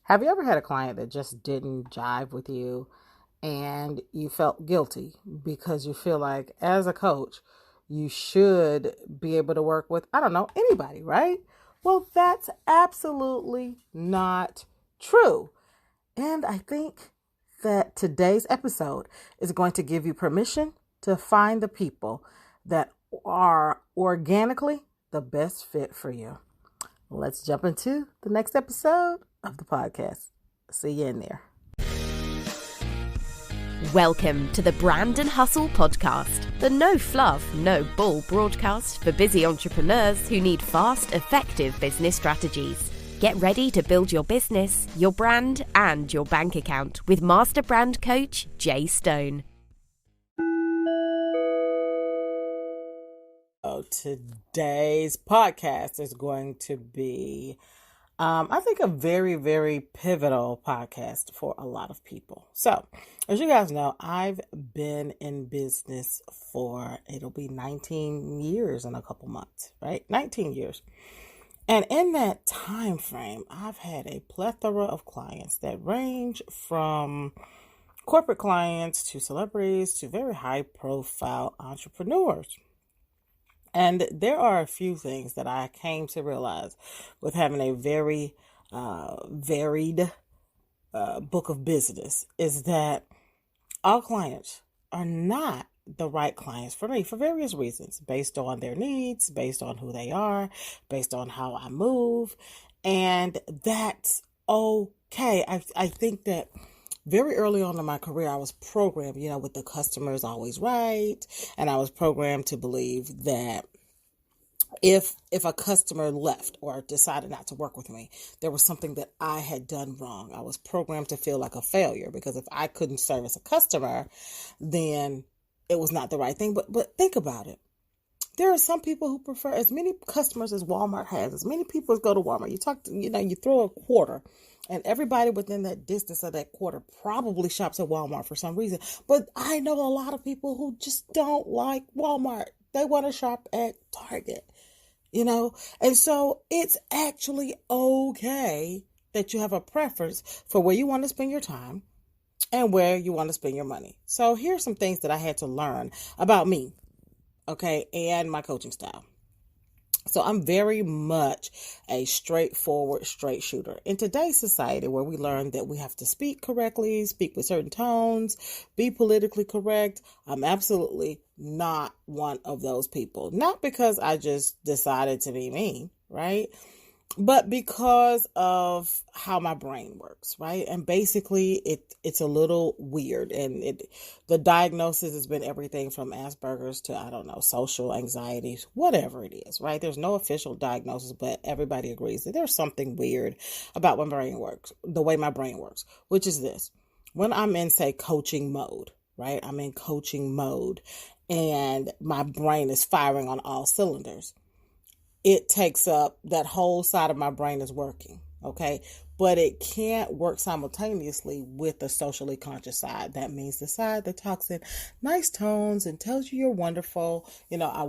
Have you ever had a client that just didn't jive with you and you felt guilty because you feel like as a coach, you should be able to work with, I don't know, anybody, right? Well, that's absolutely not true. And I think that today's episode is going to give you permission to find the people that are organically the best fit for you. Let's jump into the next episode of the podcast. See you in there. Welcome to the Brand and Hustle podcast, the no fluff, no bull broadcast for busy entrepreneurs who need fast, effective business strategies. Get ready to build your business, your brand, and your bank account with Master Brand Coach Jay Stone. Today's podcast is going to be, I think, a very, very pivotal podcast for a lot of people. So, as you guys know, I've been in business for, it'll be 19 years in a couple months, right? 19 years. And in that time frame, I've had a plethora of clients that range from corporate clients to celebrities to very high profile entrepreneurs. And there are a few things that I came to realize with having a very varied book of business is that all clients are not the right clients for me for various reasons, based on their needs, based on who they are, based on how I move. And that's okay. I think that very early on in my career, I was programmed, with the customer is always right. And I was programmed to believe that if a customer left or decided not to work with me, there was something that I had done wrong. I was programmed to feel like a failure because if I couldn't service a customer, then it was not the right thing. But think about it. There are some people who prefer as many customers as Walmart has, as many people as go to Walmart. You throw a quarter and everybody within that distance of that quarter probably shops at Walmart for some reason. But I know a lot of people who just don't like Walmart. They want to shop at Target, And so it's actually okay that you have a preference for where you want to spend your time and where you want to spend your money. So here's some things that I had to learn about me, okay, and my coaching style. So I'm very much a straightforward, straight shooter. In today's society where we learn that we have to speak correctly, speak with certain tones, be politically correct, I'm absolutely not one of those people. Not because I just decided to be me, right? But because of how my brain works, right? And basically it's a little weird. And the diagnosis has been everything from Asperger's to, I don't know, social anxieties, whatever it is, right? There's no official diagnosis, but everybody agrees that there's something weird about my brain works, the way my brain works, which is this. When I'm in, say, coaching mode, right? I'm in coaching mode and my brain is firing on all cylinders. It takes up that whole side of my brain is working, okay? But it can't work simultaneously with the socially conscious side. That means the side that talks in nice tones and tells you you're wonderful. I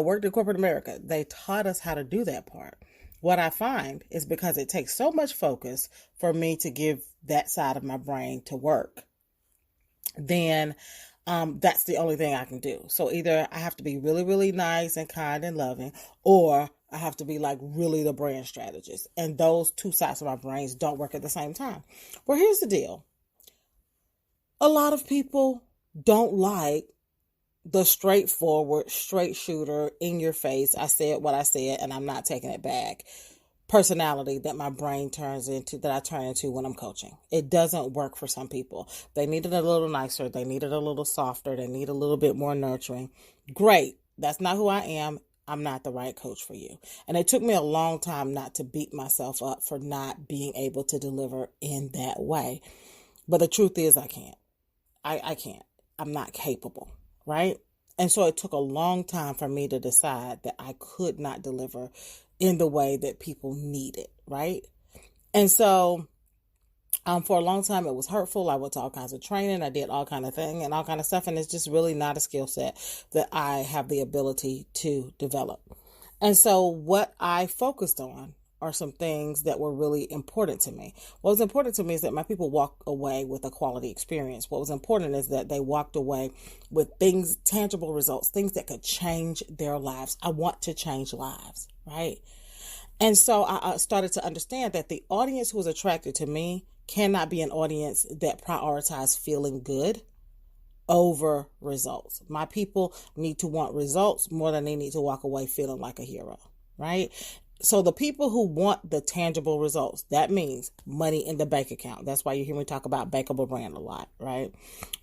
worked in corporate America. They taught us how to do that part. What I find is because it takes so much focus for me to give that side of my brain to work, then that's the only thing I can do. So either I have to be really, really nice and kind and loving, or I have to be like really the brand strategist. And those two sides of my brains don't work at the same time. Well, here's the deal. A lot of people don't like the straightforward, straight shooter, in your face, I said what I said and I'm not taking it back personality that my brain that I turn into when I'm coaching. It doesn't work for some people. They need it a little nicer. They need it a little softer. They need a little bit more nurturing. Great. That's not who I am. I'm not the right coach for you. And it took me a long time not to beat myself up for not being able to deliver in that way. But the truth is I can't. I can't. I'm not capable, right? And so it took a long time for me to decide that I could not deliver in the way that people need it, right? And so for a long time, it was hurtful. I went to all kinds of training. I did all kind of thing and all kind of stuff. And it's just really not a skill set that I have the ability to develop. And so what I focused on are some things that were really important to me. What was important to me is that my people walk away with a quality experience. What was important is that they walked away with things, tangible results, things that could change their lives. I want to change lives, right? And so I started to understand that the audience who was attracted to me cannot be an audience that prioritizes feeling good over results. My people need to want results more than they need to walk away feeling like a hero, right? So the people who want the tangible results, that means money in the bank account. That's why you hear me talk about Bankable Brand a lot, right?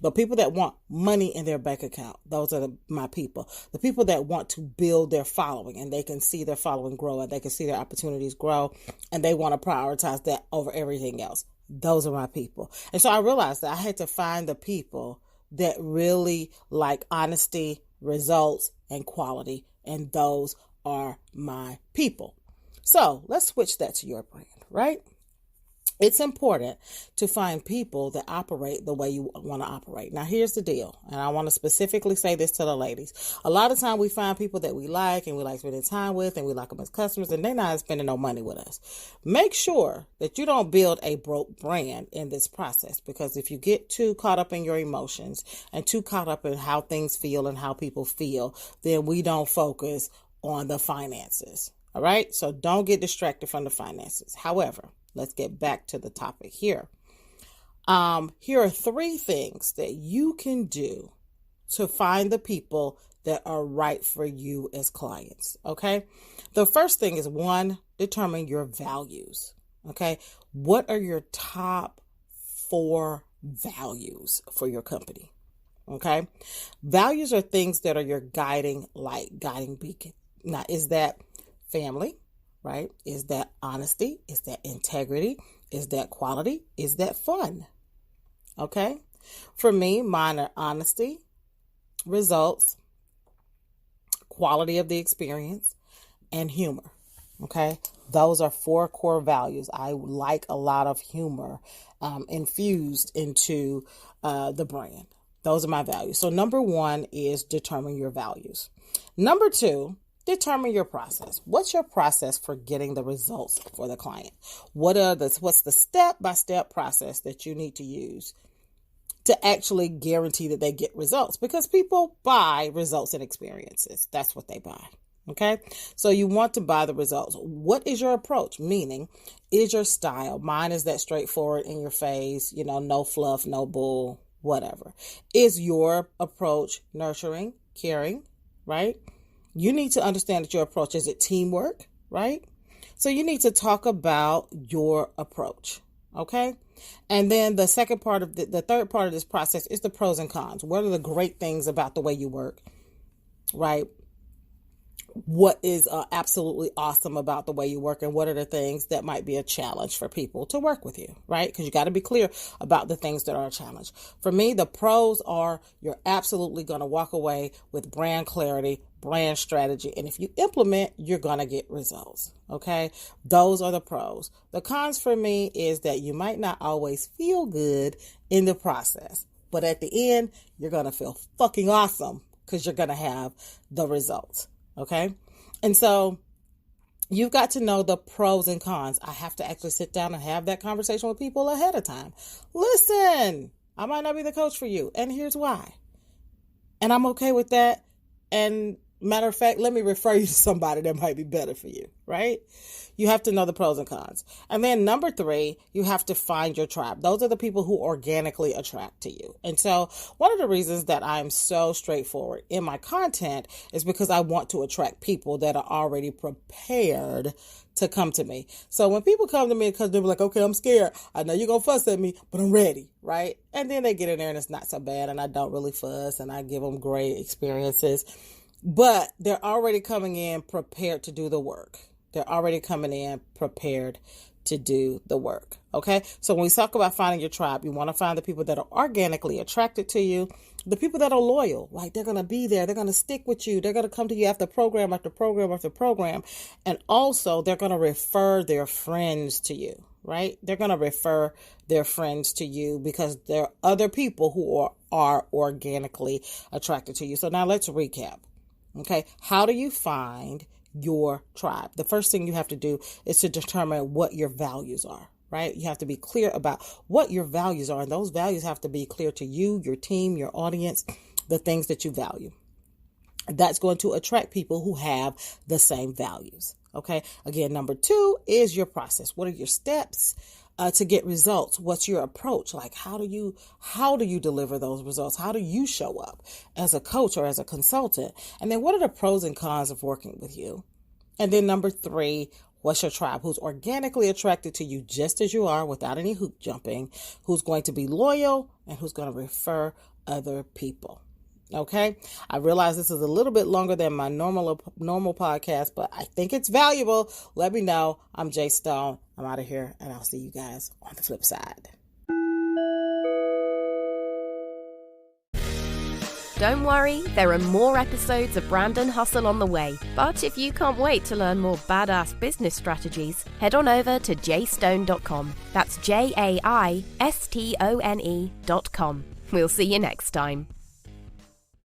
The people that want money in their bank account, those are my people. The people that want to build their following and they can see their following grow and they can see their opportunities grow and they want to prioritize that over everything else. Those are my people. And so I realized that I had to find the people that really like honesty, results, and quality. And those are my people. So let's switch that to your brand, right? It's important to find people that operate the way you want to operate. Now, here's the deal, and I want to specifically say this to the ladies. A lot of time we find people that we like and we like spending time with and we like them as customers and they're not spending no money with us. Make sure that you don't build a broke brand in this process, because if you get too caught up in your emotions and too caught up in how things feel and how people feel, then we don't focus on the finances. All right. So don't get distracted from the finances. However, let's get back to the topic here. Here are 3 things that you can do to find the people that are right for you as clients. Okay. The first thing is 1, determine your values. Okay. What are your top 4 values for your company? Okay. Values are things that are your guiding light, guiding beacon. Now, is that family, right? Is that honesty? Is that integrity? Is that quality? Is that fun? Okay. For me, mine are honesty, results, quality of the experience, and humor. Okay. Those are 4 core values. I like a lot of humor infused into the brand. Those are my values. So number 1 is determine your values. Number 2, determine your process. What's your process for getting the results for the client? What's the step-by-step process that you need to use to actually guarantee that they get results? Because people buy results and experiences. That's what they buy. Okay. So you want to buy the results. What is your approach? Meaning, is your style? Mine is that straightforward, in your face, no fluff, no bull, whatever. Is your approach nurturing, caring, right? You need to understand that your approach, is it teamwork, right? So you need to talk about your approach, okay? And then the third part of this process is the pros and cons. What are the great things about the way you work, right? What is absolutely awesome about the way you work, and what are the things that might be a challenge for people to work with you, right? Because you got to be clear about the things that are a challenge. For me, the pros are you're absolutely going to walk away with brand clarity, brand strategy, and if you implement, you're going to get results, okay? Those are the pros. The cons for me is that you might not always feel good in the process, but at the end, you're going to feel fucking awesome because you're going to have the results. Okay. And so you've got to know the pros and cons. I have to actually sit down and have that conversation with people ahead of time. Listen, I might not be the coach for you, and here's why. And I'm okay with that. And matter of fact, let me refer you to somebody that might be better for you, right? You have to know the pros and cons. And then number 3, you have to find your tribe. Those are the people who organically attract to you. And so one of the reasons that I'm so straightforward in my content is because I want to attract people that are already prepared to come to me. So when people come to me, because they're like, okay, I'm scared. I know you're going to fuss at me, but I'm ready, right? And then they get in there and it's not so bad, and I don't really fuss, and I give them great experiences. But they're already coming in prepared to do the work. They're already coming in prepared to do the work. Okay. So when we talk about finding your tribe, you want to find the people that are organically attracted to you, the people that are loyal, like they're going to be there. They're going to stick with you. They're going to come to you after program, after program, after program. And also they're going to refer their friends to you, right? They're going to refer their friends to you because there are other people who are organically attracted to you. So now let's recap. Okay. How do you find your tribe. The first thing you have to do is to determine what your values are, right? You have to be clear about what your values are. And those values have to be clear to you, your team, your audience, the things that you value. That's going to attract people who have the same values. Okay. Again, number 2 is your process. What are your steps to get results? What's your approach? Like, how do you deliver those results? How do you show up as a coach or as a consultant? And then what are the pros and cons of working with you? And then number 3, what's your tribe? Who's organically attracted to you just as you are without any hoop jumping, who's going to be loyal, and who's going to refer other people. Okay. I realize this is a little bit longer than my normal podcast, but I think it's valuable. Let me know. I'm Jay Stone. I'm out of here, and I'll see you guys on the flip side. Don't worry, there are more episodes of Brand and Hustle on the way. But if you can't wait to learn more badass business strategies, head on over to jaystone.com. That's JAISTONE.com. We'll see you next time.